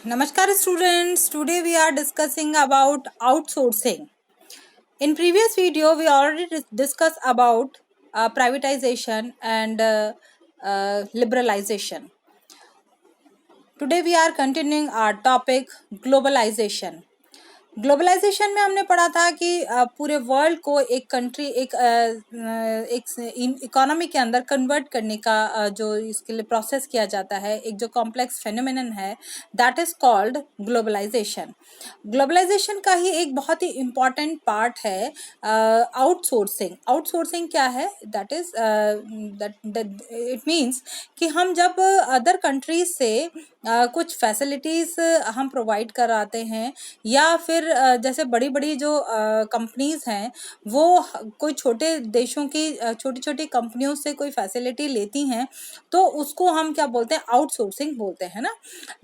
Namaskar students, today we are discussing about outsourcing. In previous video we already discussed about privatization and liberalization. Today we are continuing our topic globalization. Globalisation में हमने पढ़ा था कि पूरे world को एक country एक economy के अंदर कन्वर्ट करने का जो इसके लिए प्रोसेस किया जाता है, एक जो कॉम्प्लेक्स फेनोमेनन है, that is called globalisation. Globalisation का ही एक बहुत ही इम्पॉर्टेंट पार्ट है आउटसोर्सिंग. आउटसोर्सिंग क्या है? दैट इज इट मीन्स कि हम जब अदर कंट्रीज से कुछ फैसिलिटीज हम प्रोवाइड कराते हैं, या फिर जैसे बड़ी बड़ी जो कंपनीज हैं वो कोई छोटे देशों की छोटी छोटी कंपनियों से कोई फैसिलिटी लेती हैं, तो उसको हम क्या बोलते हैं? आउटसोर्सिंग बोलते हैं ना.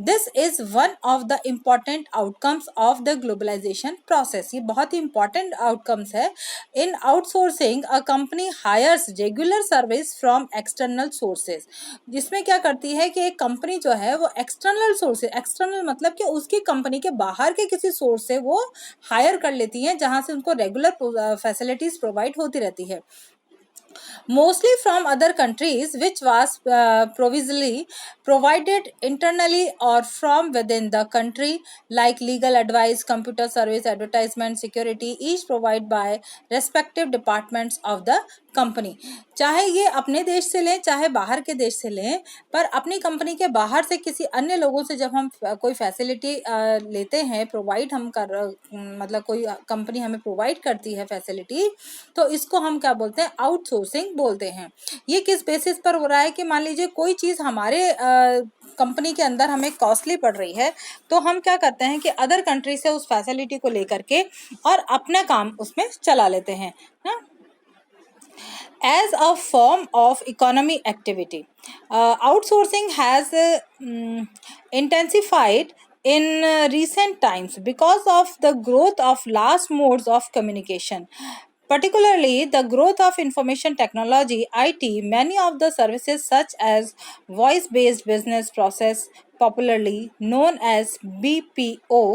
This is one of the important outcomes of the globalisation process. ये बहुत ही इंपॉर्टेंट आउटकम्स है. In outsourcing a company hires regular service from external sources. जिसमें क्या करती है कि एक कंपनी जो है वो एक्सटर्नल सोर्सेज, एक्सटर्नल मतलब कि उसकी कंपनी के बाहर के किसी सोर्स से वो हायर कर लेती हैं, जहां से उनको रेगुलर फैसिलिटीज प्रोवाइड होती रहती है, mostly from other countries, which was provisionally provided internally or from within the country, like legal advice, computer service, advertisement, security, each provided by respective departments of the company. चाहे ये अपने देश से लें चाहे बाहर के देश से लें, पर अपनी कंपनी के बाहर से किसी अन्य लोगों से जब हम कोई फैसिलिटी लेते हैं, प्रोवाइड हम कर मतलब कोई कंपनी हमें प्रोवाइड करती है फैसिलिटी, तो इसको हम क्या बोलते हैं? आउटसोर्सिंग बोलते हैं. ये किस बेसिस पर हो रहा है कि मान लीजिए कोई चीज़ हमारे कंपनी के अंदर हमें कॉस्टली पड़ रही है, तो हम क्या करते हैं कि अदर कंट्री से उस फैसिलिटी को लेकर के और अपना काम उसमें चला लेते हैं ना. As a form of economy activity, outsourcing has intensified in recent times because of the growth of large modes of communication. Particularly the growth of information technology (IT), many of the services such as voice-based business process, popularly known as BPO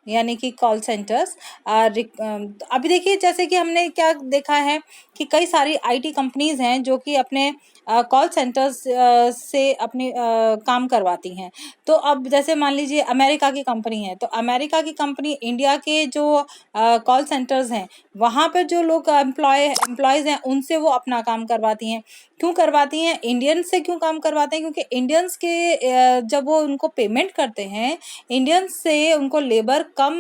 यानी कि call centres. अभी देखिए जैसे कि हमने क्या देखा है कि कई सारी आईटी कंपनीज हैं जो कि अपने कॉल सेंटर्स से अपने काम करवाती हैं. तो अब जैसे मान लीजिए अमेरिका की कंपनी है, तो अमेरिका की कंपनी इंडिया के जो कॉल सेंटर्स हैं वहाँ पर जो लोग एम्प्लॉयज़ हैं उनसे वो अपना काम करवाती हैं. क्यों करवाती हैं? इंडियंस से क्यों काम करवाते हैं? क्योंकि इंडियंस के जब वो उनको पेमेंट करते हैं, इंडियंस से उनको लेबर कम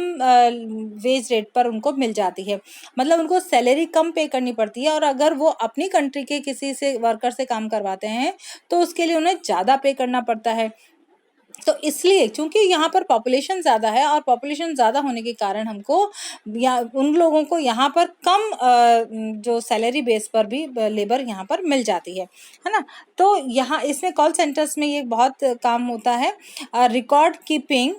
वेज रेट पर उनको मिल जाती है, मतलब उनको सैलरी कम पे करनी पड़ती है. और अगर वो अपनी कंट्री के किसी से वर्कर से काम करवाते हैं तो उसके लिए उन्हें ज़्यादा पे करना पड़ता है. तो इसलिए क्योंकि यहाँ पर पॉपुलेशन ज़्यादा है और पॉपुलेशन ज़्यादा होने के कारण हमको या उन लोगों को यहाँ पर कम जो सैलरी बेस पर भी लेबर यहाँ पर मिल जाती है ना. तो यहाँ इसमें कॉल सेंटर्स में ये बहुत काम होता है. Record keeping,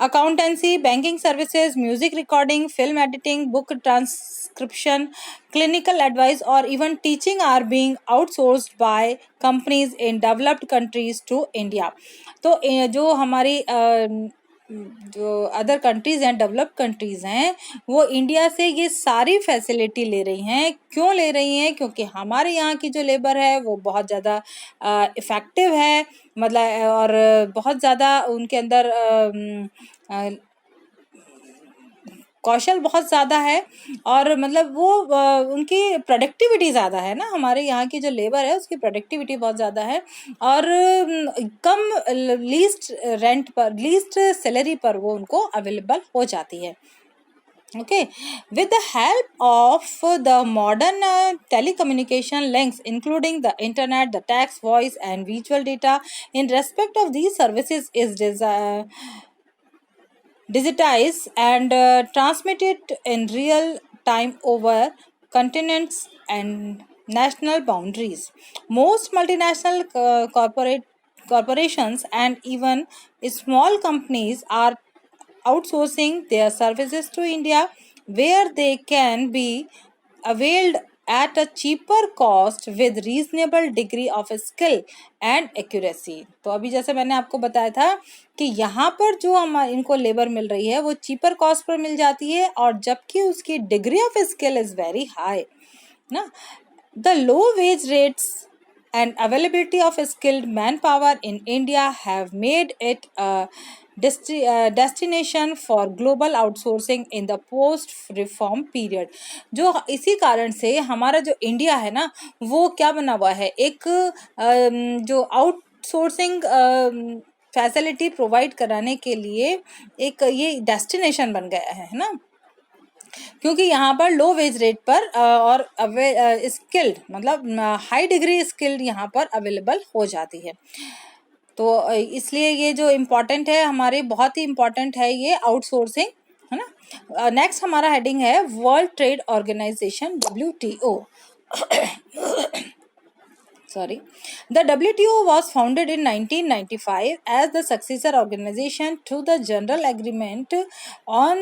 accountancy, banking services, music recording, film editing, book transcription, clinical advice, or even teaching are being outsourced by companies in developed countries to India. तो जो हमारी जो अदर कंट्रीज़ हैं, डेवलप्ड कंट्रीज़ हैं, वो इंडिया से ये सारी फैसिलिटी ले रही हैं. क्यों ले रही हैं? क्योंकि हमारे यहाँ की जो लेबर है वो बहुत ज़्यादा इफ़ेक्टिव है, मतलब और बहुत ज़्यादा उनके अंदर कौशल बहुत ज़्यादा है, और मतलब वो उनकी प्रोडक्टिविटी ज़्यादा है ना. हमारे यहाँ की जो लेबर है उसकी प्रोडक्टिविटी बहुत ज़्यादा है, और कम लीस्ट रेंट पर, लीस्ट सैलरी पर वो उनको अवेलेबल हो जाती है. Okay, with the help of the modern telecommunication links, including the internet, the text, voice, and visual data, in respect of these services is digitized and transmitted in real time over continents and national boundaries. Most multinational corporations and even small companies are outsourcing their services to India, where they can be availed at a cheaper cost with reasonable degree of skill and accuracy। तो अभी जैसे मैंने आपको बताया था कि यहाँ पर जो इनको लेबर मिल रही है वो चीपर कॉस्ट पर मिल जाती है, और जबकि उसकी degree of skill is very high ना। The low wage rates and availability of skilled manpower in India have made it a destination for global outsourcing in the post reform period। जो इसी कारण से हमारा जो इंडिया है ना वो क्या बना हुआ है, एक जो आउटसोर्सिंग फैसिलिटी प्रोवाइड कराने के लिए एक ये डेस्टिनेशन बन गया है ना, क्योंकि यहाँ पर लो वेज रेट पर और स्किल्ड मतलब हाई डिग्री स्किल्ड यहाँ पर अवेलेबल हो जाती है। तो इसलिए ये जो इम्पोर्टेंट है हमारे, बहुत ही इम्पोर्टेंट है ये आउटसोर्सिंग, है ना। नेक्स्ट हमारा हेडिंग है world trade organisation WTO। Sorry. The WTO was founded in 1995 as the successor organization to the General Agreement on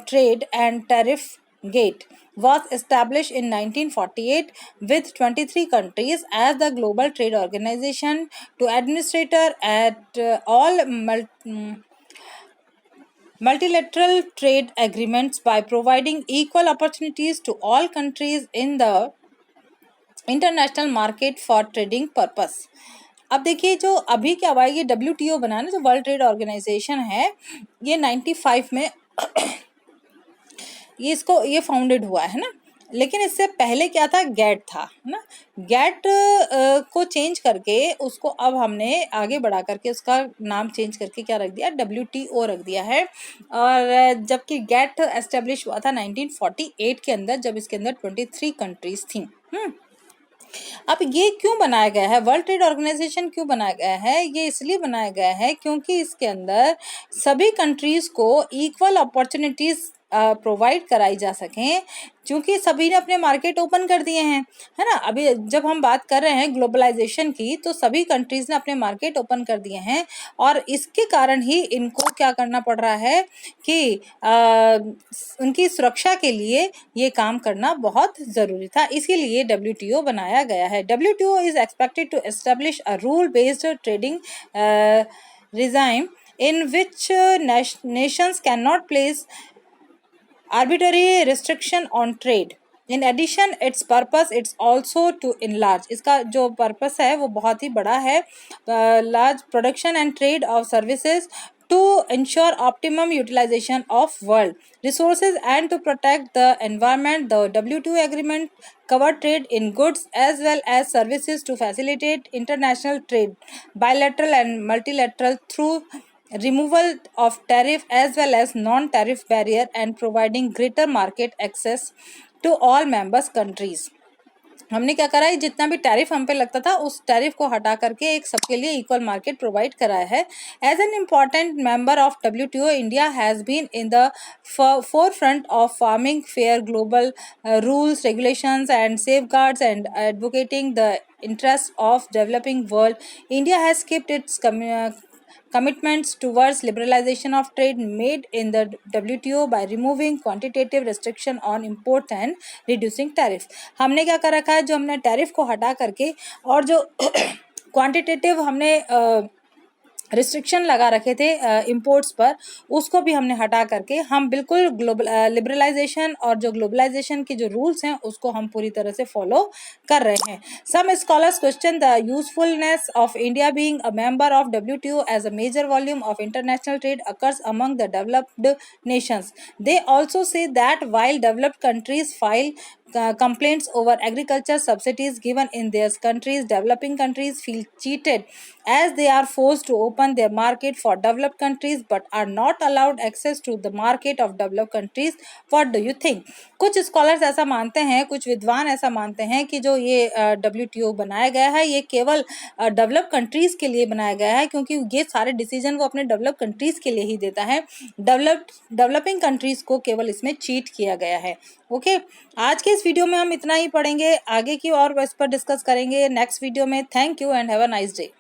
Trade and Tariff Gate, was established in 1948 with 23 countries as the global trade organization to administer at all multilateral trade agreements by providing equal opportunities to all countries in the international market for trading purpose. अब देखिए जो अभी क्या हुआ है, ये WTO बना ना, जो वर्ल्ड ट्रेड ऑर्गेनाइजेशन है, ये 95 में ये फाउंडेड हुआ है ना। लेकिन इससे पहले क्या था, गैट था ना। गैट को चेंज करके उसको अब हमने आगे बढ़ा करके उसका नाम चेंज करके क्या रख दिया, WTO रख दिया है। और जबकि गैट एस्टेब्लिश हुआ था 1948 के अंदर, जब इसके अंदर 23 कंट्रीज थी। अब ये क्यों बनाया गया है, वर्ल्ड ट्रेड ऑर्गेनाइजेशन क्यों बनाया गया है, ये इसलिए बनाया गया है क्योंकि इसके अंदर सभी कंट्रीज को इक्वल अपॉर्चुनिटीज प्रोवाइड कराई जा सकें, क्योंकि सभी ने अपने मार्केट ओपन कर दिए हैं, है ना। अभी जब हम बात कर रहे हैं ग्लोबलाइजेशन की, तो सभी कंट्रीज ने अपने मार्केट ओपन कर दिए हैं, और इसके कारण ही इनको क्या करना पड़ रहा है कि उनकी सुरक्षा के लिए ये काम करना बहुत ज़रूरी था, इसीलिए WTO बनाया गया है। WTO is expected to establish a rule based trading regime in which nations cannot place arbitrary restriction on trade. In addition, its purpose it's also to enlarge, इसका जो purpose है वो बहुत ही बड़ा है, large production and trade of services to ensure optimum utilization of world resources and to protect the environment. The WTO agreement cover trade in goods as well as services to facilitate international trade, bilateral and multilateral, through removal of tariff as well as non-tariff barrier and providing greater market access to all members countries। हमने क्या करा है, जितना भी tariff हम पे लगता था उस टैरिफ को हटा करके एक सबके लिए इक्वल मार्केट प्रोवाइड कराया है। As an important member of WTO, India has been in the forefront of farming fair global rules, regulations and safeguards and advocating the interests of developing world. India has kept its commitments towards liberalization of trade made in the WTO by removing quantitative restriction on import and reducing tariff। हमने क्या कर रखा है, जो हमने tariff को हटा करके और जो क्वांटिटेटिव हमने रिस्ट्रिक्शन लगा रखे थे इंपोर्ट्स पर, उसको भी हमने हटा करके हम बिल्कुल ग्लोबल लिबरलाइजेशन और जो ग्लोबलाइजेशन के जो रूल्स हैं उसको हम पूरी तरह से फॉलो कर रहे हैं। Some scholars question the usefulness of India being a member of WTO as a major volume of international trade occurs among the developed nations. They also say that while developed countries file complaints over agriculture subsidies given in their countries, developing countries feel cheated as they are forced to open their market for developed countries but are not allowed access to the market of developed countries. What do you think? कुछ scholars ऐसा मानते हैं, कुछ विद्वान ऐसा मानते हैं कि जो ये WTO बनाया गया है ये केवल डेवलप कंट्रीज के लिए बनाया गया है, क्योंकि ये सारे डिसीजन वो अपने डेवलप कंट्रीज के लिए ही देता है, डेवलपिंग कंट्रीज को केवल इसमें चीट किया गया है। ओके, आज के इस वीडियो में हम इतना ही पढ़ेंगे, आगे की और इस पर डिस्कस करेंगे नेक्स्ट वीडियो में। Thank you and have a nice day.